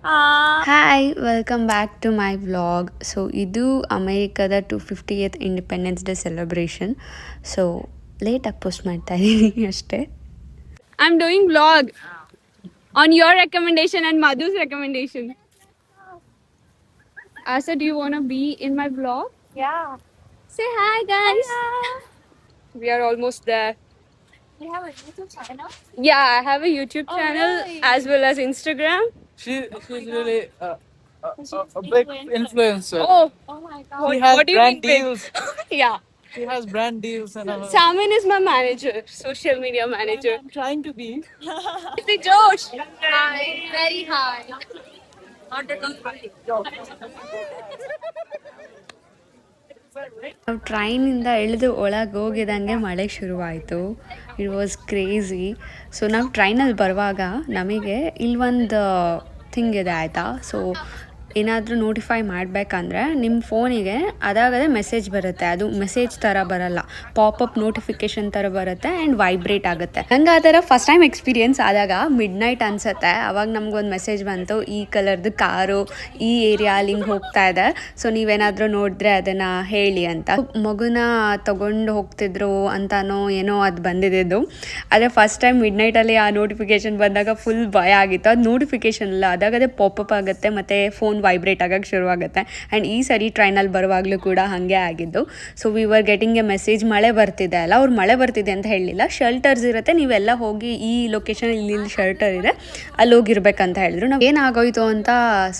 Hi welcome back to my vlog. So ಇದು ಅಮೇರಿಕಾದ 250th independence day celebration. So ಲೇಟಾಗಿ post ಮಾಡ್ತಾ ಇದ್ದೀನಿ ಅಷ್ಟೇ. I'm doing vlog on your recommendation and Madhu's recommendation. Asa, do you want to be in my vlog? Yeah. Say hi, guys. We are almost there. You have a YouTube channel? Yeah, I have a YouTube channel really? as well as Instagram. She's really a big influencer. Oh, Oh my She god. has what do you brand mean big? deals. Yeah. She has brand deals and all. Samin is my manager, social media manager. I'm trying to be. Say Josh. Hi. Very high. ನಾವು ಟ್ರೈನಿಂದ ಇಳಿದು ಒಳಗೆ ಹೋಗಿದಂಗೆ ಮಳೆ ಶುರುವಾಯಿತು. It was crazy. So ನಾವು ಟ್ರೈನಲ್ಲಿ ಬರುವಾಗ ನಮಗೆ ಇಲ್ಲೊಂದು ಥಿಂಗ್ ಇದೆ ಆಯಿತಾ. ಸೊ ಏನಾದರೂ ನೋಟಿಫೈ ಮಾಡಬೇಕಂದ್ರೆ ನಿಮ್ಮ ಫೋನಿಗೆ ಅದಾಗದೇ ಮೆಸೇಜ್ ಬರುತ್ತೆ. ಅದು ಮೆಸೇಜ್ ಥರ ಬರಲ್ಲ, ಪಾಪಪ್ ನೋಟಿಫಿಕೇಷನ್ ಥರ ಬರುತ್ತೆ ಆ್ಯಂಡ್ ವೈಬ್ರೇಟ್ ಆಗುತ್ತೆ. ನಂಗೆ ಆ ಥರ ಫಸ್ಟ್ ಟೈಮ್ ಎಕ್ಸ್ಪೀರಿಯೆನ್ಸ್ ಆದಾಗ ಮಿಡ್ ನೈಟ್ ಅನಿಸುತ್ತೆ. ಅವಾಗ ನಮಗೊಂದು ಮೆಸೇಜ್ ಬಂತು, ಈ ಕಲರ್ದು ಕಾರು ಈ ಏರಿಯಾಲಿ ಹಿಂಗೆ ಹೋಗ್ತಾ ಇದೆ, ಸೊ ನೀವೇನಾದರೂ ನೋಡಿದ್ರೆ ಅದನ್ನು ಹೇಳಿ ಅಂತ. ಮಗುನ ತೊಗೊಂಡು ಹೋಗ್ತಿದ್ರು ಅಂತನೋ ಏನೋ ಅದು ಬಂದಿದ್ದು. ಆದರೆ ಫಸ್ಟ್ ಟೈಮ್ ಮಿಡ್ ನೈಟಲ್ಲಿ ಆ ನೋಟಿಫಿಕೇಷನ್ ಬಂದಾಗ ಫುಲ್ ಭಯ ಆಗಿತ್ತು. ಅದು ನೋಟಿಫಿಕೇಷನ್ ಅಲ್ಲ, ಅದಾಗದೇ ಪಾಪಪ್ ಆಗುತ್ತೆ ಮತ್ತು ಫೋನ್ ವೈಬ್ರೇಟ್ ಆಗೋಕ್ಕೆ ಶುರುವಾಗುತ್ತೆ. ಆ್ಯಂಡ್ ಈ ಸರಿ ಟ್ರೈನಲ್ಲಿ ಬರುವಾಗಲೂ ಕೂಡ ಹಾಗೆ ಆಗಿದ್ದು. So we were getting A message, ಮಳೆ ಬರ್ತಿದೆ ಅಲ್ಲ. ಅವ್ರು ಮಳೆ ಬರ್ತಿದೆ ಅಂತ ಹೇಳಲಿಲ್ಲ, ಶೆಲ್ಟರ್ಸ್ ಇರುತ್ತೆ, ನೀವೆಲ್ಲ ಹೋಗಿ ಈ ಲೊಕೇಶನ್ ಇಲ್ಲಿ ಶೆಲ್ಟರ್ ಇದೆ ಅಲ್ಲಿ ಹೋಗಿರ್ಬೇಕಂತ ಹೇಳಿದ್ರು. ನಾವು ಏನಾಗೋಯ್ತು ಅಂತ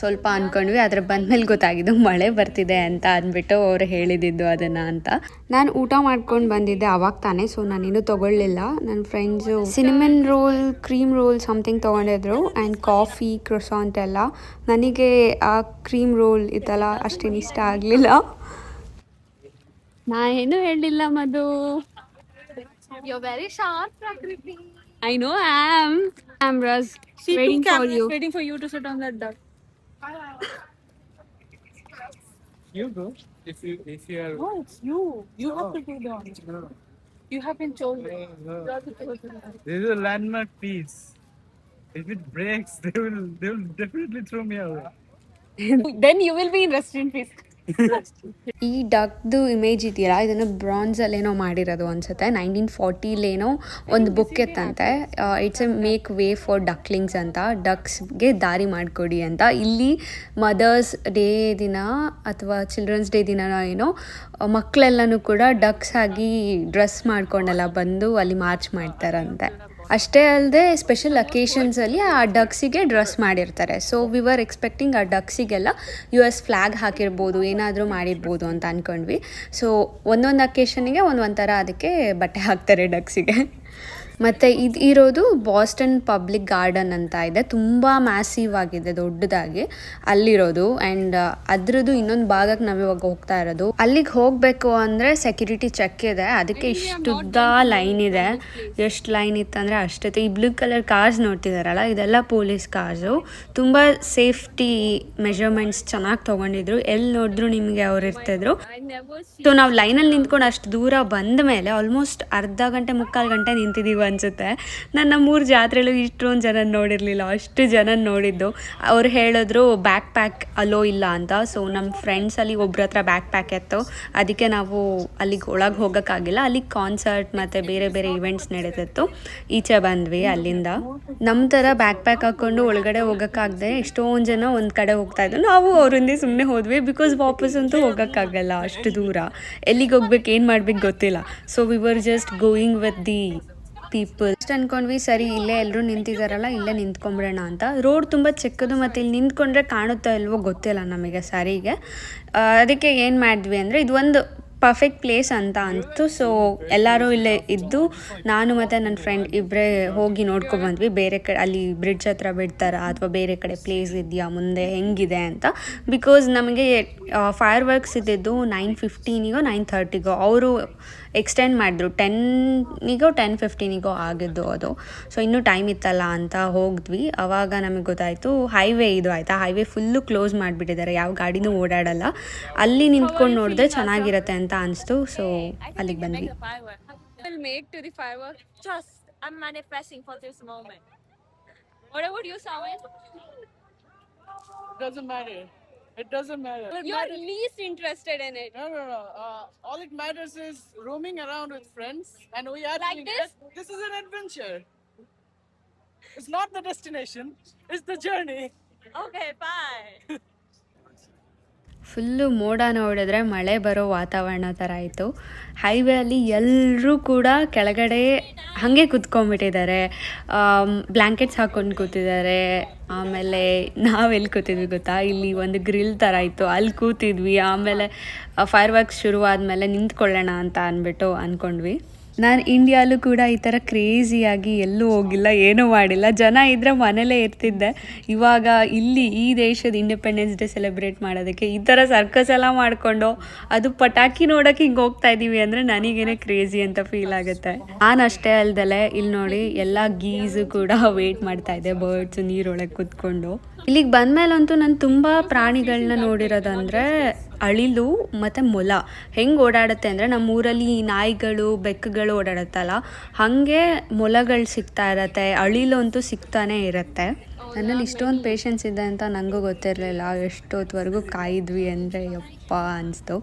ಸ್ವಲ್ಪ ಅಂದ್ಕೊಂಡ್ವಿ, ಆದರೆ ಬಂದಮೇಲೆ ಗೊತ್ತಾಗಿದ್ದು ಮಳೆ ಬರ್ತಿದೆ ಅಂತ ಅಂದ್ಬಿಟ್ಟು ಅವ್ರು ಹೇಳಿದ್ದು ಅದನ್ನು ಅಂತ. ನಾನು ಊಟ ಮಾಡ್ಕೊಂಡು ಬಂದಿದ್ದೆ ಅವಾಗ ತಾನೇ, ಸೊ ನಾನೇನು ತೊಗೊಳ್ಳಿಲ್ಲ. ನನ್ನ friends cinnamon roll, cream roll something ತೊಗೊಂಡಿದ್ರು ಆ್ಯಂಡ್ ಕಾಫಿ, ಕ್ರೊಸಾಂಟ್ ಎಲ್ಲ. ನನಗೆ ಆ ಕ್ರೀಮ್ ರೋಲ್ ಇತ್ತಲ್ಲ ಅಷ್ಟೇನು ಇಷ್ಟ ಆಗಲಿಲ್ಲ. ನಾ ಏನು ಹೇಳಿಲ್ಲ ಮಧು. You're very sharp, Prakriti. I know I'm Raz. See, Waiting two for cameras you. waiting for you to sit on that duck. You go. If you are. No, it's you. You have to do that. No, You have been told. no. You have to do that. This is a landmark piece. If it breaks, they will definitely throw me away. Then you will be in restaurant, please. ಈ ಡಕ್ದು image ಇದೆಯಲ್ಲ, ಇದನ್ನು ಬ್ರಾನ್ಸಲ್ಲೇನೋ ಮಾಡಿರೋದು ಅನಿಸುತ್ತೆ. 1940ಲೇನೋ ಒಂದು book ಇತ್ತಂತೆ, it's a make way for ducklings ಅಂತ, ಡಕ್ಸ್ಗೆ ದಾರಿ ಮಾಡಿಕೊಡಿ ಅಂತ. ಇಲ್ಲಿ ಮದರ್ಸ್ ಡೇ ದಿನ ಅಥವಾ ಚಿಲ್ಡ್ರನ್ಸ್ ಡೇ ದಿನ ಏನೋ ಮಕ್ಕಳೆಲ್ಲನೂ ಕೂಡ ಡಕ್ಸ್ ಆಗಿ ಡ್ರೆಸ್ ಮಾಡ್ಕೊಂಡೆಲ್ಲ ಬಂದು ಅಲ್ಲಿ ಮಾರ್ಚ್ ಮಾಡ್ತಾರಂತೆ. ಅಷ್ಟೇ ಅಲ್ಲದೆ ಸ್ಪೆಷಲ್ ಅಕೇಶನ್ಸಲ್ಲಿ ಆ ಡಕ್ಸಿಗೆ ಡ್ರೆಸ್ ಮಾಡಿರ್ತಾರೆ. ಸೊ ವಿ ವರ್ ಎಕ್ಸ್ಪೆಕ್ಟಿಂಗ್ ಆ ಡಕ್ಸಿಗೆಲ್ಲ US ಫ್ಲ್ಯಾಗ್ ಹಾಕಿರ್ಬೋದು, ಏನಾದರೂ ಮಾಡಿರ್ಬೋದು ಅಂತ ಅಂದ್ಕೊಂಡ್ವಿ. ಸೊ ಒಂದೊಂದು ಅಕೇಶನ್ನಿಗೆ ಒಂದೊಂಥರ ಅದಕ್ಕೆ ಬಟ್ಟೆ ಹಾಕ್ತಾರೆ ಡಕ್ಸಿಗೆ. ಮತ್ತು ಇದು ಇರೋದು ಬಾಸ್ಟನ್ ಪಬ್ಲಿಕ್ ಗಾರ್ಡನ್ ಅಂತ ಇದೆ, ತುಂಬ ಮ್ಯಾಸಿವ್ ಆಗಿದೆ, ದೊಡ್ಡದಾಗಿ ಅಲ್ಲಿರೋದು. ಆ್ಯಂಡ್ ಅದ್ರದ್ದು ಇನ್ನೊಂದು ಭಾಗಕ್ಕೆ ನಾವು ಇವಾಗ ಹೋಗ್ತಾ ಇರೋದು. ಅಲ್ಲಿಗೆ ಹೋಗಬೇಕು ಅಂದರೆ ಸೆಕ್ಯೂರಿಟಿ ಚೆಕ್ ಇದೆ, ಅದಕ್ಕೆ ಇಷ್ಟುದ್ದ ಲೈನ್ ಇದೆ. ಎಷ್ಟು ಲೈನ್ ಇತ್ತಂದರೆ ಅಷ್ಟಿತ್ತು. ಈ ಬ್ಲೂ ಕಲರ್ ಕಾರ್ಸ್ ನೋಡ್ತಿದ್ದಾರಲ್ಲ, ಇದೆಲ್ಲ ಪೊಲೀಸ್ ಕಾರ್ಸು. ತುಂಬ ಸೇಫ್ಟಿ ಮೆಷರ್ಮೆಂಟ್ಸ್ ಚೆನ್ನಾಗಿ ತೊಗೊಂಡಿದ್ರು, ಎಲ್ಲಿ ನೋಡಿದ್ರು ನಿಮಗೆ ಅವ್ರು ಇರ್ತಿದ್ರು. ಸೊ ನಾವು ಲೈನಲ್ಲಿ ನಿಂತ್ಕೊಂಡು ಅಷ್ಟು ದೂರ ಬಂದ ಮೇಲೆ ಆಲ್ಮೋಸ್ಟ್ ಅರ್ಧ ಗಂಟೆ ಮುಕ್ಕಾಲು ಗಂಟೆ ನಿಂತಿದ್ದೀವಿ ಅನಿಸುತ್ತೆ. ನನ್ನ 3 ಜಾತ್ರೆಲೂ ಇಷ್ಟೊಂದು ಜನ ನೋಡಿರಲಿಲ್ಲ, ಅಷ್ಟು ಜನ ನೋಡಿದ್ದು. ಅವ್ರು ಹೇಳಿದ್ರು ಬ್ಯಾಕ್ ಪ್ಯಾಕ್ ಅಲೋ ಇಲ್ಲ ಅಂತ. ಸೊ ನಮ್ಮ ಫ್ರೆಂಡ್ಸಲ್ಲಿ ಒಬ್ರ ಹತ್ರ ಬ್ಯಾಕ್ ಪ್ಯಾಕ್ ಇತ್ತು, ಅದಕ್ಕೆ ನಾವು ಅಲ್ಲಿಗೆ ಒಳಗೆ ಹೋಗೋಕ್ಕಾಗಿಲ್ಲ. ಅಲ್ಲಿಗೆ ಕಾನ್ಸರ್ಟ್ ಮತ್ತು ಬೇರೆ ಬೇರೆ ಇವೆಂಟ್ಸ್ ನಡೀತಿತ್ತು, ಈಚೆ ಬಂದ್ವಿ ಅಲ್ಲಿಂದ. ನಮ್ಮ ಥರ ಬ್ಯಾಕ್ ಪ್ಯಾಕ್ ಹಾಕ್ಕೊಂಡು ಒಳಗಡೆ ಹೋಗೋಕ್ಕಾಗದೆ ಎಷ್ಟೊಂದು ಜನ ಒಂದು ಕಡೆ ಹೋಗ್ತಾಯಿದ್ರು. ನಾವು ಅವರಿಂದೇ ಸುಮ್ಮನೆ ಹೋದ್ವಿ, ಬಿಕಾಸ್ ವಾಪಸ್ಸಂತೂ ಹೋಗೋಕ್ಕಾಗಲ್ಲ ಅಷ್ಟು ದೂರ. ಎಲ್ಲಿಗೆ ಹೋಗ್ಬೇಕು, ಏನು ಮಾಡ್ಬೇಕು ಗೊತ್ತಿಲ್ಲ. So we were just going with the people. ಅಷ್ಟು ಅಂದ್ಕೊಂಡ್ವಿ, ಸರಿ ಇಲ್ಲೇ ಎಲ್ಲರೂ ನಿಂತಿದ್ದಾರಲ್ಲ, ಇಲ್ಲೇ ನಿಂತ್ಕೊಂಬಿಡೋಣ ಅಂತ. ರೋಡ್ ತುಂಬ ಚಿಕ್ಕದು ಮತ್ತು ಇಲ್ಲಿ ನಿಂತ್ಕೊಂಡ್ರೆ ಕಾಣುತ್ತೋ ಇಲ್ವೋ ಗೊತ್ತಿಲ್ಲ ನಮಗೆ ಸರಿಗೆ. ಅದಕ್ಕೆ ಏನು ಮಾಡಿದ್ವಿ ಅಂದರೆ ಇದು ಒಂದು ಪರ್ಫೆಕ್ಟ್ ಪ್ಲೇಸ್ ಅಂತ ಅಂತು. ಸೊ ಎಲ್ಲರೂ ಇಲ್ಲೇ ಇದ್ದು ನಾನು ಮತ್ತು ನನ್ನ ಫ್ರೆಂಡ್ ಇಬ್ಬರೇ ಹೋಗಿ ನೋಡ್ಕೊಬಂದ್ವಿ. ಬೇರೆ ಕಡೆ ಅಲ್ಲಿ ಬ್ರಿಡ್ಜ್ ಹತ್ರ ಬಿಡ್ತಾರಾ ಅಥವಾ ಬೇರೆ ಕಡೆ ಪ್ಲೇಸ್ ಇದೆಯಾ ಮುಂದೆ ಹೆಂಗಿದೆ ಅಂತ. ಬಿಕಾಸ್ ನಮಗೆ ಫೈರ್ ವರ್ಕ್ಸ್ ಇದ್ದಿದ್ದು 9:15ಗೋ 9:30ಗೋ, ಅವರು ಎಕ್ಸ್ಟೆಂಡ್ ಮಾಡಿದ್ರು 10ಗೋ 10:15ಗೋ ಆಗಿದ್ದು ಅದು. ಸೊ ಇನ್ನೂ ಟೈಮ್ ಇತ್ತಲ್ಲ ಅಂತ ಹೋಗಿದ್ವಿ. ಆವಾಗ ನಮಗೆ ಗೊತ್ತಾಯಿತು ಹೈವೇ ಇದು ಆಯಿತಾ, ಹೈವೇ ಫುಲ್ಲು ಕ್ಲೋಸ್ ಮಾಡಿಬಿಟ್ಟಿದ್ದಾರೆ, ಯಾವ ಗಾಡಿನೂ ಓಡಾಡಲ್ಲ. ಅಲ್ಲಿ ನಿಂತ್ಕೊಂಡು ನೋಡಿದ್ರೆ ಚೆನ್ನಾಗಿರುತ್ತೆ ಅಂತ ಅನಿಸ್ತು. ಸೊ ಅಲ್ಲಿಗೆ ಬಂದ್ವಿ. Will make to the fireworks. Just, I'm manifesting for this moment. What about you, Samin? doesn't matter. It doesn't matter. All it You're matters- least interested in it. No, no, no. All it matters is roaming around with friends, and we are Like doing this? it. This is an adventure. It's not the destination. It's the journey. Okay, fine. Full ಮೋಡ ನೋಡಿದ್ರೆ ಮಳೆ ಬರೋ ವಾತಾವರಣ ಥರ ಆಯಿತು. Highway ಅಲ್ಲಿ ಎಲ್ಲರೂ ಕೂಡ ಕೆಳಗಡೆ ಹಾಗೆ ಕೂತ್ಕೊಂಡ್ಬಿಟ್ಟಿದ್ದಾರೆ, ಬ್ಲ್ಯಾಂಕೆಟ್ಸ್ ಹಾಕ್ಕೊಂಡು ಕೂತಿದ್ದಾರೆ. ಆಮೇಲೆ ನಾವೆಲ್ಲಿ ಕೂತಿದ್ವಿ ಗೊತ್ತಾ, ಇಲ್ಲಿ ಒಂದು ಗ್ರಿಲ್ ಥರ ಇತ್ತು, ಅಲ್ಲಿ ಕೂತಿದ್ವಿ. ಆಮೇಲೆ ಫೈರ್ ವರ್ಕ್ಸ್ ಶುರುವಾದಮೇಲೆ ನಿಂತ್ಕೊಳ್ಳೋಣ ಅಂತ ಅಂದ್ಬಿಟ್ಟು ಅಂದ್ಕೊಂಡ್ವಿ. ನಾನು ಇಂಡಿಯಾಲೂ ಕೂಡ ಈ ಥರ ಕ್ರೇಜಿಯಾಗಿ ಎಲ್ಲೂ ಹೋಗಿಲ್ಲ, ಏನೂ ಮಾಡಿಲ್ಲ. ಜನ ಇದ್ದರೆ ಮನೇಲೇ ಇರ್ತಿದ್ದೆ. ಇವಾಗ ಇಲ್ಲಿ ಈ ದೇಶದ ಇಂಡಿಪೆಂಡೆನ್ಸ್ ಡೇ ಸೆಲೆಬ್ರೇಟ್ ಮಾಡೋದಕ್ಕೆ ಈ ಥರ ಸರ್ಕಸ್ ಎಲ್ಲ ಮಾಡಿಕೊಂಡು ಅದು ಪಟಾಕಿ ನೋಡೋಕ್ಕೆ ಹಿಂಗೆ ಹೋಗ್ತಾ ಇದ್ದೀವಿ ಅಂದರೆ ನನಗೇನೆ ಕ್ರೇಜಿ ಅಂತ ಫೀಲ್ ಆಗುತ್ತೆ. ನಾನು ಅಷ್ಟೇ ಅಲ್ದಲೆ ಇಲ್ಲಿ ನೋಡಿ ಎಲ್ಲ ಗೀಸು ಕೂಡ ವೇಟ್ ಮಾಡ್ತಾ ಇದೆ, ಬರ್ಡ್ಸ್ ನೀರೊಳಗೆ ಕೂತ್ಕೊಂಡು. ಇಲ್ಲಿಗೆ ಬಂದಮೇಲಂತೂ ನಾನು ತುಂಬ ಪ್ರಾಣಿಗಳನ್ನ ನೋಡಿರೋದಂದರೆ ಅಳಿಲು ಮತ್ತು ಮೊಲ. ಹೆಂಗೆ ಓಡಾಡುತ್ತೆ ಅಂದರೆ ನಮ್ಮ ಊರಲ್ಲಿ ಈ ನಾಯಿಗಳು ಬೆಕ್ಕುಗಳು ಓಡಾಡುತ್ತಲ್ಲ, ಹಾಗೆ ಮೊಲಗಳು ಸಿಗ್ತಾ ಇರತ್ತೆ, ಅಳಿಲು ಅಂತೂ ಸಿಗ್ತಾನೆ ಇರುತ್ತೆ. ನನ್ನಲ್ಲಿ ಇಷ್ಟೊಂದು ಪೇಷನ್ಸ್ ಇದೆ ಅಂತ ನನಗೂ ಗೊತ್ತಿರಲಿಲ್ಲ. ಎಷ್ಟೊತ್ತವರೆಗೂ ಕಾಯಿದ್ವಿ ಅಂದರೆ ಯಪ್ಪ ಅನಿಸ್ತು.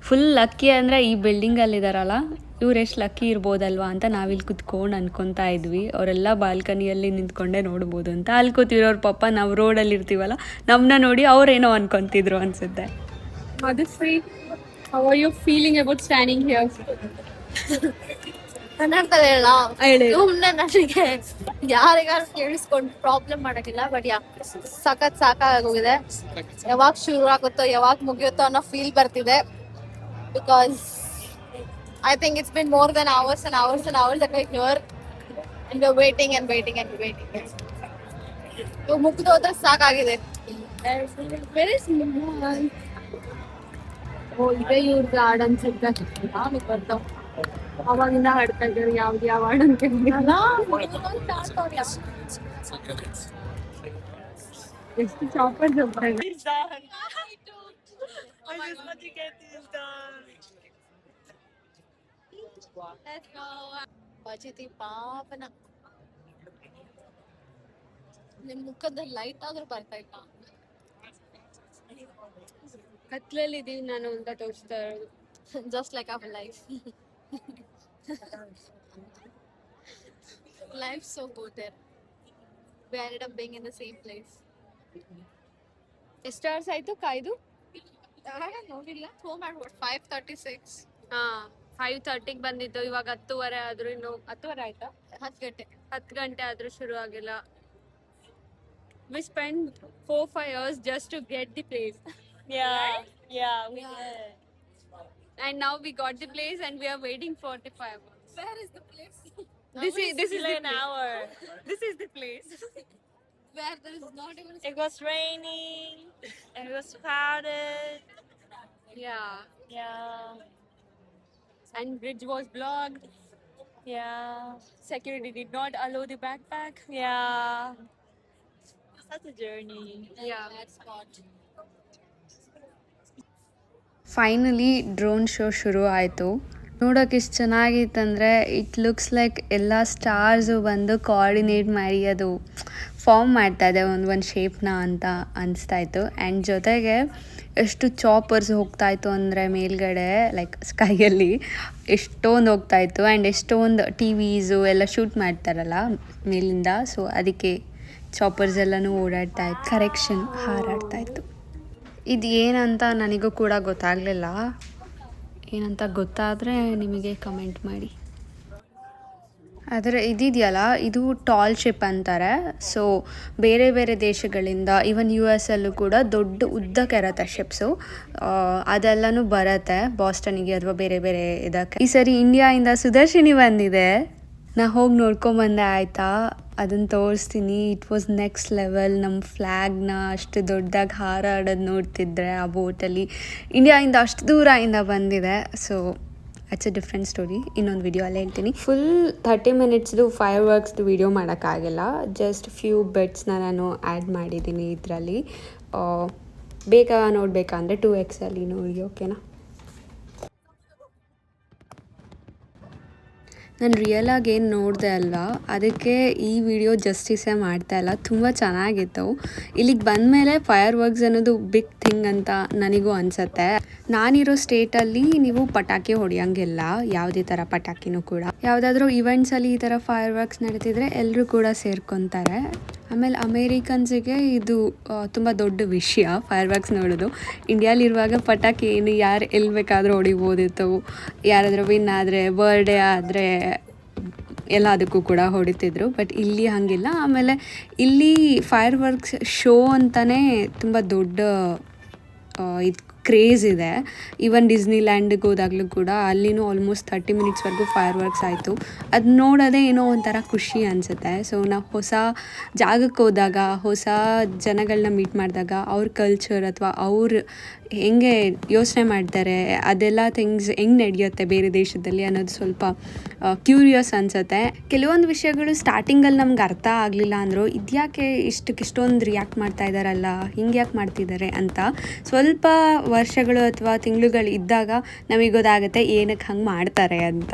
ಫುಲ್ ಲಕ್ಕಿ ಅಂದರೆ ಈ ಬಿಲ್ಡಿಂಗಲ್ಲಿದ್ದಾರಲ್ಲ ಇವ್ರು ಎಷ್ಟು ಲಕ್ಕಿ ಇರ್ಬೋದಲ್ವಾ ಅಂತ ನಾವಿಲ್ಲಿ ಕುತ್ಕೊಂಡು ಅನ್ಕೊತಾ ಇದ್ವಿ. ಅವರೆಲ್ಲ ಬಾಲ್ಕನಿಯಲ್ಲಿ ನಿಂತ್ಕೊಂಡೇ ನೋಡ್ಬೋದು ಅಂತ. ಅಲ್ಲಿ ಕೂತಿರೋರು ಪಾಪ ನಾವು ರೋಡಲ್ಲಿ ಇರ್ತೀವಲ್ಲ ನಮ್ಮನ್ನ ನೋಡಿ ಅವ್ರೇನೋ ಅನ್ಕೊತಿದ್ರು ಅನಿಸುತ್ತೆ. Madhusri, how are you feeling about standing here? ಕನ್ನಡದಲ್ಲಿ ಹೇಳ ಹೇಳಿ. ಸುಮ್ನೆ ನನಗೆ ಯಾರಿಗಾರು ಕೇಳಿಸ್ಕೊಂಡು ಪ್ರಾಬ್ಲಮ್ ಮಾಡಕ್ಕಿಲ್ಲ. ಬಟ್ ಸಾಕಾಗೋಗಿದೆ. ಯಾವಾಗ ಶುರು ಆಗುತ್ತೋ ಯಾವಾಗ ಮುಗಿಯುತ್ತೋ ಅನ್ನೋ ಫೀಲ್ ಬರ್ತಿದೆ. Because I think it's been more than hours and hours and hours that we're here and we're waiting and waiting and waiting. ಇವಾಗ ಮುಗ್ದೋದ್ರೆ ಸಾಕಾಗಿದೆ. Where is Mohan? ಓ ಇದೇ ಇವ್ರದ್ದು ಹಾಡು ಅನ್ಸುತ್ತೆ. ಬರ್ತಾವ ಅವಾಗಿಂದ ಹಾಡ್ತಾ ಇದ್ದಾರೆ ಯಾವ್ದು ಯಾವ ಹಾಡು ಅಂತ ಎಷ್ಟು ಚಾಪರ್ ಹೋಗ್ತಾರೆ. ಬಜಿತಿ ಪಾಪನ ನಿಮ್ ಮುಖದಲ್ಲಿ ಲೈಟ್ ಆದ್ರೂ ಬರ್ತಾ ಇಲ್ಲ. ಕತ್ಲಲ್ಲಿ ಇದೀವಿ ನಾನು ಅಂತ ತೋರಿಸ್ತಾ ಇರೋದು. Just like our life. Life's so good there. We ended up being in the same place. ಎಷ್ಟು ಅವರ್ಸ್ ಆಯ್ತು ಕಾಯ್ದು? ನೋಡಿಲ್ಲ. Home at what 5:36. ಹಾ 5:30ಗೆ ಬಂದಿದ್ದು, ಇವಾಗ 10:30 ಆದ್ರೂ ಇನ್ನು 10:30 ಆಯ್ತಾ? 10 ಗಂಟೆ. 10 ಗಂಟೆ ಆದ್ರೂ ಶುರು ಆಗಿಲ್ಲ. We spent 4-5 hours just to get the place. Yeah, we did. And now we got the place and we are waiting for the fireworks. Where is the place? This is Delay the an place. hour. This is the place. Where there is not even It was raining and it was crowded. Yeah. Yeah, And bridge was blocked. yeah, Security did not allow the backpack. yeah. Such a journey. Yeah. that spot. Finally drone show ಶುರು ಆಯಿತು. ನೋಡೋಕೆ ಇಷ್ಟು ಚೆನ್ನಾಗಿತ್ತಂದರೆ it looks like ಎಲ್ಲ stars ಬಂದು coordinate ಮಾಡಿ ಅದು form ಮಾಡ್ತಾಯಿದೆ ಒಂದು ಶೇಪ್ನ ಅಂತ ಅನಿಸ್ತಾಯಿತ್ತು. ಆ್ಯಂಡ್ ಜೊತೆಗೆ ಎಷ್ಟು ಚಾಪರ್ಸ್ ಹೋಗ್ತಾಯಿತ್ತು ಅಂದರೆ ಮೇಲ್ಗಡೆ ಲೈಕ್ ಸ್ಕೈಯಲ್ಲಿ ಎಷ್ಟೊಂದು ಹೋಗ್ತಾಯಿತ್ತು. ಆ್ಯಂಡ್ ಎಷ್ಟೊಂದು ಟಿ ವೀಸು ಎಲ್ಲ ಶೂಟ್ ಮಾಡ್ತಾರಲ್ಲ ಮೇಲಿಂದ, ಸೊ ಅದಕ್ಕೆ ಚಾಪರ್ಸ್ ಎಲ್ಲನೂ ಓಡಾಡ್ತಾಯಿತ್ತು, ಕರೆಕ್ಷನ್ ಹಾರಾಡ್ತಾಯಿತ್ತು. ಇದು ಏನಂತ ನನಗೂ ಕೂಡ ಗೊತ್ತಾಗಲಿಲ್ಲ. ಏನಂತ ಗೊತ್ತಾದರೆ ನಿಮಗೆ ಕಮೆಂಟ್ ಮಾಡಿ. ಆದರೆ ಇದಿದೆಯಲ್ಲ ಇದು ಟಾಲ್ ಶಿಪ್ ಅಂತಾರೆ. ಸೊ ಬೇರೆ ಬೇರೆ ದೇಶಗಳಿಂದ ಈವನ್ US ಅಲ್ಲೂ ಕೂಡ ದೊಡ್ಡ ಉದ್ದಕ್ಕೆ ಇರತ್ತೆ ಶಿಪ್ಸು, ಅದೆಲ್ಲನೂ ಬರುತ್ತೆ ಬಾಸ್ಟನಿಗೆ ಅಥವಾ ಬೇರೆ ಬೇರೆ ಇದಕ್ಕೆ. ಈ ಸರಿ ಇಂಡಿಯಾಯಿಂದ ಸುದರ್ಶಿನಿ ಬಂದಿದೆ. ನಾ ಹೋಗಿ ನೋಡ್ಕೊಂಬಂದೆ ಆಯಿತಾ, ಅದನ್ನು ತೋರಿಸ್ತೀನಿ. It was next level. ನಮ್ಮ ಫ್ಲ್ಯಾಗ್ನ ಅಷ್ಟು ದೊಡ್ಡದಾಗಿ ಹಾರಾಡೋದು ನೋಡ್ತಿದ್ರೆ ಆ ಬೋಟಲ್ಲಿ ಇಂಡಿಯಾಯಿಂದ ಅಷ್ಟು ದೂರದಿಂದ ಬಂದಿದೆ. So it's a different story. ಇನ್ನೊಂದು ವಿಡಿಯೋ ಅಲ್ಲೇ ಹೇಳ್ತೀನಿ. ಫುಲ್ 30 ಮಿನಿಟ್ಸ್ದು ಫೈರ್ ವರ್ಕ್ಸ್ದು ವಿಡಿಯೋ ಮಾಡೋಕ್ಕಾಗಿಲ್ಲ. ಜಸ್ಟ್ ಫ್ಯೂ ಬೆಟ್ಸ್ನ ನಾನು ಆ್ಯಡ್ ಮಾಡಿದ್ದೀನಿ ಇದರಲ್ಲಿ. ಬೇಕಾ ನೋಡಬೇಕಂದ್ರೆ 2x ಅಲ್ಲಿ ನೋಡಿ, ಓಕೆನಾ. ನಾನು ರಿಯಲಾಗಿ ಏನು ನೋಡಿದೆ ಅಲ್ವಾ, ಅದಕ್ಕೆ ಈ ವಿಡಿಯೋ ಜಸ್ಟಿಸೇ ಮಾಡ್ತಾ ಇಲ್ಲ. ತುಂಬ ಚೆನ್ನಾಗಿತ್ತು. ಇಲ್ಲಿಗೆ ಬಂದಮೇಲೆ ಫೈರ್ ವರ್ಕ್ಸ್ ಅನ್ನೋದು ಬಿಗ್ ಥಿಂಗ್ ಅಂತ ನನಗೂ ಅನಿಸುತ್ತೆ. ನಾನಿರೋ ಸ್ಟೇಟಲ್ಲಿ ನೀವು ಪಟಾಕಿ ಹೊಡೆಯೋಂಗಿಲ್ಲ, ಯಾವುದೇ ಥರ ಪಟಾಕಿನೂ ಕೂಡ. ಯಾವುದಾದ್ರೂ ಇವೆಂಟ್ಸಲ್ಲಿ ಈ ಥರ ಫೈರ್ ವರ್ಕ್ಸ್ ನಡೀತಿದ್ರೆ ಎಲ್ಲರೂ ಕೂಡ ಸೇರ್ಕೊತಾರೆ. ಆಮೇಲೆ ಅಮೇರಿಕನ್ಸಿಗೆ ಇದು ತುಂಬ ದೊಡ್ಡ ವಿಷಯ ಫೈರ್ ವರ್ಕ್ಸ್ ನೋಡೋದು. ಇಂಡಿಯಾಲಿರುವಾಗ ಪಟಾಕಿ ಏನು ಯಾರು ಎಲ್ಲಿ ಬೇಕಾದರೂ ಹೊಡಿಬೋದಿತ್ತು. ಯಾರಾದರೂ ವಿನ್ ಆದರೆ, ಬರ್ಡೇ ಆದರೆ ಎಲ್ಲದಕ್ಕೂ ಕೂಡ ಹೊಡಿತಿದ್ರು. ಬಟ್ ಇಲ್ಲಿ ಹಾಗಿಲ್ಲ. ಆಮೇಲೆ ಇಲ್ಲಿ ಫೈರ್ ವರ್ಕ್ಸ್ ಶೋ ಅಂತಲೇ ತುಂಬ ದೊಡ್ಡ ಇದು ಕ್ರೇಜ್ ಇದೆ. ಈವನ್ ಡಿಸ್ನಿಲ್ಯಾಂಡಿಗೆ ಹೋದಾಗಲೂ ಕೂಡ ಅಲ್ಲಿನೂ ಆಲ್ಮೋಸ್ಟ್ 30 ಮಿನಿಟ್ಸ್ವರೆಗೂ ಫೈರ್ ವರ್ಕ್ಸ್ ಆಯಿತು. ಅದು ನೋಡೋದೇ ಏನೋ ಒಂಥರ ಖುಷಿ ಅನಿಸುತ್ತೆ. ಸೊ ನಾವು ಹೊಸ ಜಾಗಕ್ಕೆ ಹೋದಾಗ, ಹೊಸ ಜನಗಳನ್ನ ಮೀಟ್ ಮಾಡಿದಾಗ ಅವ್ರ ಕಲ್ಚರ್ ಅಥವಾ ಅವ್ರು ಹೆಂಗೆ ಯೋಚನೆ ಮಾಡ್ತಾರೆ, ಅದೆಲ್ಲ ಥಿಂಗ್ಸ್ ಹೆಂಗೆ ನಡೆಯುತ್ತೆ ಬೇರೆ ದೇಶದಲ್ಲಿ ಅನ್ನೋದು ಸ್ವಲ್ಪ ಕ್ಯೂರಿಯಸ್ ಅನಿಸುತ್ತೆ. ಕೆಲವೊಂದು ವಿಷಯಗಳು ಸ್ಟಾರ್ಟಿಂಗಲ್ಲಿ ನಮ್ಗೆ ಅರ್ಥ ಆಗಲಿಲ್ಲ ಅಂದರು, ಇದ್ಯಾಕೆ ಇಷ್ಟೊಂದು ರಿಯಾಕ್ಟ್ ಮಾಡ್ತಾ ಇದ್ದಾರಲ್ಲ, ಹಿಂಗೆ ಯಾಕೆ ಮಾಡ್ತಿದ್ದಾರೆ ಅಂತ. ಸ್ವಲ್ಪ ವರ್ಷಗಳು ಅಥವಾ ತಿಂಗಳುಗಳು ಇದ್ದಾಗ ನಮಗೆ ಗೊತ್ತಾಗುತ್ತೆ ಏನಕ್ಕೆ ಹಂಗೆ ಮಾಡ್ತಾರೆ ಅಂತ.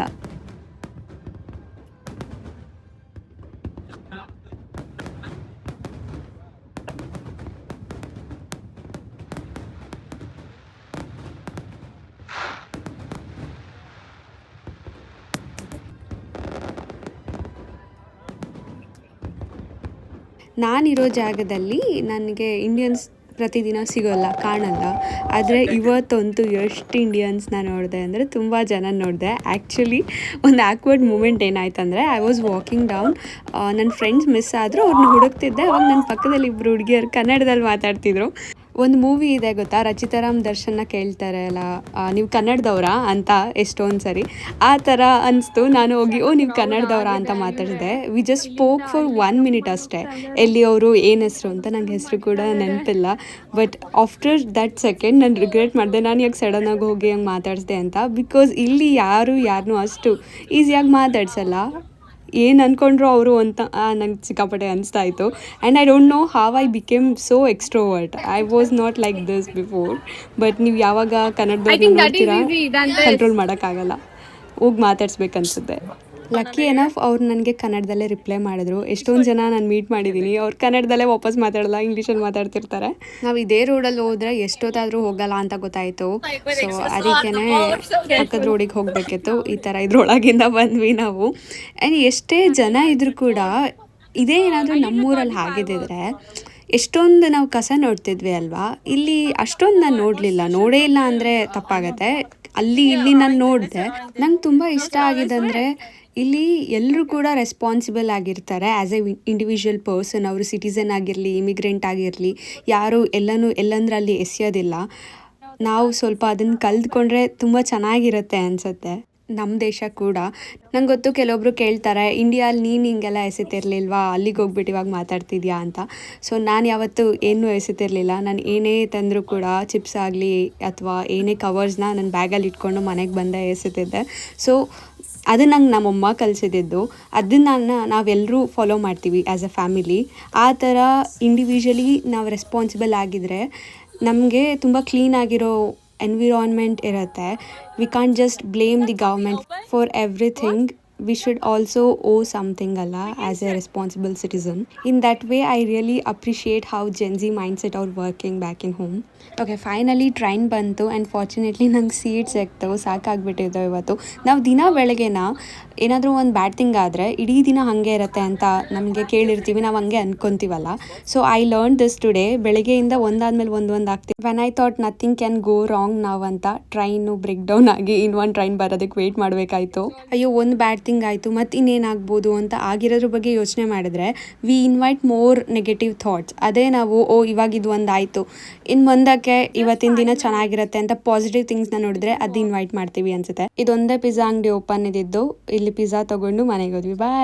ನಾನಿರೋ ಜಾಗದಲ್ಲಿ ನನಗೆ ಇಂಡಿಯನ್ಸ್ ಪ್ರತಿದಿನ ಸಿಗೋಲ್ಲ, ಕಾಣಲ್ಲ. ಆದರೆ ಇವತ್ತಂತೂ ಎಷ್ಟು ಇಂಡಿಯನ್ಸ್ನ ನೋಡಿದೆ ಅಂದರೆ ತುಂಬ ಜನ ನೋಡಿದೆ. ಆ್ಯಕ್ಚುಲಿ ಒಂದು ಆಕ್ವರ್ಡ್ ಮೂಮೆಂಟ್ ಏನಾಯ್ತು ಅಂದರೆ, ಐ ವಾಸ್ ವಾಕಿಂಗ್ ಡೌನ್, ನನ್ನ ಫ್ರೆಂಡ್ಸ್ ಮಿಸ್ ಆದರು, ಅವ್ರನ್ನ ಹುಡುಕ್ತಿದ್ದೆ. ಅವಾಗ ನನ್ನ ಪಕ್ಕದಲ್ಲಿ ಇಬ್ಬರು ಹುಡುಗಿಯರು ಕನ್ನಡದಲ್ಲಿ ಮಾತಾಡ್ತಿದ್ರು. ಒಂದು ಮೂವಿ ಇದೆ ಗೊತ್ತಾ, ರಚಿತಾರಾಮ್ ದರ್ಶನ್ನ ಕೇಳ್ತಾರೆ ಅಲ್ಲ, ನೀವು ಕನ್ನಡದವರಾ ಅಂತ ಎಷ್ಟೊಂದು ಸರಿ. ಆ ಥರ ಅನಿಸ್ತು. ನಾನು ಹೋಗಿ ನೀವು ಕನ್ನಡದವರಾ ಅಂತ ಮಾತಾಡಿದೆ. We just spoke for 1 minute ಅಷ್ಟೇ. ಎಲ್ಲಿ ಅವರು ಏನು ಹೆಸರು ಅಂತ ನಂಗೆ ಹೆಸರು ಕೂಡ ನೆನಪಿಲ್ಲ. ಬಟ್ ಆಫ್ಟರ್ ದಟ್ ಸೆಕೆಂಡ್ ನಾನು ರಿಗ್ರೆಟ್ ಮಾಡಿದೆ, ನಾನು ಯಾಕೆ ಸಡನ್ನಾಗಿ ಹೋಗಿ ಹಂಗೆ ಮಾತಾಡಿಸ್ದೆ ಅಂತ. ಬಿಕಾಸ್ ಇಲ್ಲಿ ಯಾರನ್ನೂ ಅಷ್ಟು ಈಸಿಯಾಗಿ ಮಾತಾಡ್ಸಲ್ಲ. ಏನು ಅಂದ್ಕೊಂಡ್ರು ಅವರು ಅಂತ ನಂಗೆ ಸಿಕ್ಕಾಪಟ್ಟೆ ಅನಿಸ್ತಾ ಇತ್ತು. And I don't know how I became so extrovert. I was not like this before. But ನೀವು ಯಾವಾಗ ಕನ್ನಡದಲ್ಲಿ ನೋಡ್ತೀರಾ ಕಂಟ್ರೋಲ್ ಮಾಡೋಕ್ಕಾಗಲ್ಲ, ಹೋಗಿ ಮಾತಾಡ್ಸ್ಬೇಕನ್ಸುತ್ತೆ. ಲಕ್ಕಿ ಎನಫ್ ಅವ್ರು ನನಗೆ ಕನ್ನಡದಲ್ಲೇ ರಿಪ್ಲೈ ಮಾಡಿದ್ರು. ಎಷ್ಟೊಂದು ಜನ ನಾನು ಮೀಟ್ ಮಾಡಿದ್ದೀನಿ, ಅವ್ರು ಕನ್ನಡದಲ್ಲೇ ವಾಪಸ್ ಮಾತಾಡಲ್ಲ, ಇಂಗ್ಲೀಷಲ್ಲಿ ಮಾತಾಡ್ತಿರ್ತಾರೆ. ನಾವು ಇದೇ ರೋಡಲ್ಲಿ ಹೋದರೆ ಎಷ್ಟೊತ್ತಾದರೂ ಹೋಗಲ್ಲ ಅಂತ ಗೊತ್ತಾಯಿತು. ಸೊ ಅದಕ್ಕೇ ಪಕ್ಕದ ರೋಡಿಗೆ ಹೋಗಬೇಕಿತ್ತು. ಈ ಥರ ಇದ್ರೊಳಗಿಂದ ಬಂದ್ವಿ ನಾವು. ಆ್ಯಂಡ್ ಎಷ್ಟೇ ಜನ ಇದ್ರೂ ಕೂಡ ಇದೇ ಏನಾದರೂ ನಮ್ಮೂರಲ್ಲಿ ಆಗಿದ್ದಿದ್ರೆ ಎಷ್ಟೊಂದು ನಾವು ಕಸ ನೋಡ್ತಿದ್ವಿ ಅಲ್ವಾ. ಇಲ್ಲಿ ಅಷ್ಟೊಂದು ನಾನು ನೋಡೇ ಇಲ್ಲ ಅಂದರೆ ತಪ್ಪಾಗತ್ತೆ. ಇಲ್ಲಿ ನಾನು ನೋಡಿದೆ. ನಂಗೆ ತುಂಬ ಇಷ್ಟ ಆಗಿದ್ದಂದರೆ ಇಲ್ಲಿ ಎಲ್ಲರೂ ಕೂಡ ರೆಸ್ಪಾನ್ಸಿಬಲ್ ಆಗಿರ್ತಾರೆ ಆ್ಯಸ್ ಎ ಇಂಡಿವಿಜುವಲ್ ಪರ್ಸನ್. ಅವರು ಸಿಟಿಸನ್ ಆಗಿರಲಿ, ಇಮಿಗ್ರೆಂಟ್ ಆಗಿರಲಿ, ಯಾರು ಎಲ್ಲಂದ್ರಲ್ಲಿ ಎಸೆಯೋದಿಲ್ಲ. ನಾವು ಸ್ವಲ್ಪ ಅದನ್ನು ಕಲ್ತ್ಕೊಂಡ್ರೆ ತುಂಬ ಚೆನ್ನಾಗಿರುತ್ತೆ ಅನಿಸುತ್ತೆ. ನಮ್ಮ ದೇಶ ಕೂಡ. ನಂಗೆ ಗೊತ್ತು ಕೆಲವೊಬ್ರು ಕೇಳ್ತಾರೆ, ಇಂಡಿಯಾಲ್ಲಿ ನೀನು ಹಿಂಗೆಲ್ಲ ಎಸೆತಿರ್ಲಿಲ್ವಾ, ಅಲ್ಲಿಗೆ ಹೋಗ್ಬಿಟ್ಟು ಇವಾಗ ಮಾತಾಡ್ತಿದ್ಯಾ ಅಂತ. ಸೊ ನಾನು ಯಾವತ್ತೂ ಏನೂ ಎಸೆತಿರ್ಲಿಲ್ಲ. ನಾನು ಏನೇ ತಂದರೂ ಕೂಡ ಚಿಪ್ಸ್ ಆಗಲಿ ಅಥವಾ ಏನೇ ಕವರ್ಸ್ನ ನನ್ನ ಬ್ಯಾಗಲ್ಲಿ ಇಟ್ಕೊಂಡು ಮನೆಗೆ ಬಂದೇ ಎಸೆತಿದ್ದೆ. ಸೊ ಅದು ನಂಗೆ ನಮ್ಮಮ್ಮ ಕಲಿಸಿದ್ದು. ಅದನ್ನು ನಾವೆಲ್ಲರೂ ಫಾಲೋ ಮಾಡ್ತೀವಿ ಆ್ಯಸ್ ಅ ಫ್ಯಾಮಿಲಿ. ಆ ಥರ ಇಂಡಿವಿಜುವಲಿ ನಾವು ರೆಸ್ಪಾನ್ಸಿಬಲ್ ಆಗಿದ್ದರೆ ನಮಗೆ ತುಂಬ ಕ್ಲೀನಾಗಿರೋ ಎನ್ವಿರಾನ್ಮೆಂಟ್ ಇರುತ್ತೆ. We can't just blame the government for everything. we should also owe something Allah as a responsible citizen. In that way I really appreciate how Gen Z mindset are working back in home. Okay, finally train ಬಂತು and fortunately ನಂಗೆ seat ಸಿಕ್ತು. ಸಾಕಾಗ್ಬಿಟ್ಟಿದ್ದು ಇವತ್ತು. ನಾವು ದಿನ ಬೆಳಗ್ಗೆನ ಏನಾದರೂ ಒಂದು bad thing ಆದರೆ ಇಡೀ ದಿನ ಹಾಗೆ ಇರುತ್ತೆ ಅಂತ ನಮಗೆ ಕೇಳಿರ್ತೀವಿ, ನಾವು ಹಂಗೆ ಅಂದ್ಕೊತೀವಲ್ಲ. So I learn this today. ಬೆಳಗ್ಗೆಯಿಂದ ಒಂದಾದ್ಮೇಲೆ ಒಂದು ಆಗ್ತೀವಿ. When I thought nothing can go wrong ನಾವು ಅಂತ, ಟ್ರೈನು ಬ್ರೇಕ್ ಡೌನ್ ಆಗಿ ಇನ್ನೊಂದು ಟ್ರೈನ್ ಬರೋದಕ್ಕೆ ವೆಯ್ಟ್ ಮಾಡಬೇಕಾಯ್ತು. ಅಯ್ಯೋ ಒಂದು ಬ್ಯಾಡ್ ಥಿಂಗ್ ಆಯಿತು, ಮತ್ತು ಇನ್ನೇನಾಗ್ಬೋದು ಅಂತ ಆಗಿರೋದ್ರ ಬಗ್ಗೆ ಯೋಚನೆ ಮಾಡಿದ್ರೆ we invite more negative thoughts. ಅದೇ ನಾವು ಇವಾಗ ಇದು ಒಂದು ಆಯಿತು, ಇನ್ನು ಮುಂದಕ್ಕೆ ಇವತ್ತಿನ ದಿನ ಚೆನ್ನಾಗಿರುತ್ತೆ ಅಂತ ಪಾಸಿಟಿವ್ ಥಿಂಗ್ಸ್ನ ನೋಡಿದ್ರೆ ಅದು ಇನ್ವೈಟ್ ಮಾಡ್ತೀವಿ ಅನ್ಸುತ್ತೆ. ಇದೊಂದೇ ಪಿಜ್ಜಾ ಅಂಗಡಿ ಓಪನ್ ಇದ್ದಿದ್ದು. ಇಲ್ಲಿ ಪಿಜ್ಜಾ ತೊಗೊಂಡು ಮನೆಗೆ ಹೋದ್ವಿ. ಬಾಯ್.